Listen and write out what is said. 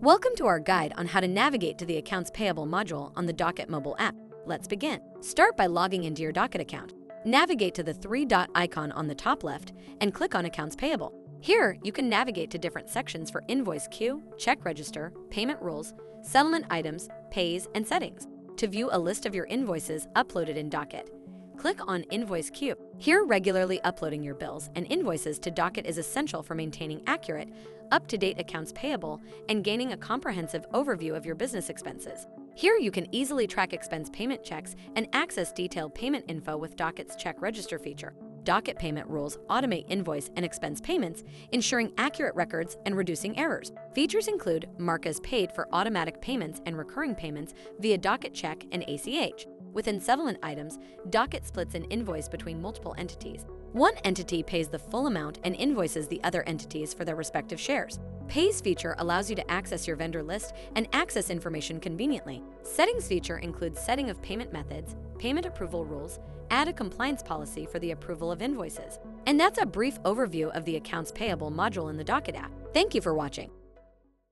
Welcome to our guide on how to navigate to the Accounts Payable module on the Docket mobile app. Let's begin. Start by logging into your Docket account. Navigate to the three-dot icon on the top left and click on Accounts Payable. Here, you can navigate to different sections for invoice queue, check register, payment rules, settlement items, pays, and settings. To view a list of your invoices uploaded in Docket, click on Invoice Queue. Here, regularly uploading your bills and invoices to Docket is essential for maintaining accurate, up-to-date accounts payable and gaining a comprehensive overview of your business expenses. Here, you can easily track expense payment checks and access detailed payment info with Docket's Check Register feature. Docket payment rules automate invoice and expense payments, ensuring accurate records and reducing errors. Features include Mark as Paid for automatic payments and recurring payments via Docket Check and ACH. Within settlement items, Docket splits an invoice between multiple entities. One entity pays the full amount and invoices the other entities for their respective shares. Pays feature allows you to access your vendor list and access information conveniently. Settings feature includes setting of payment methods, payment approval rules, add a compliance policy for the approval of invoices. And that's a brief overview of the Accounts Payable module in the Docket app. Thank you for watching.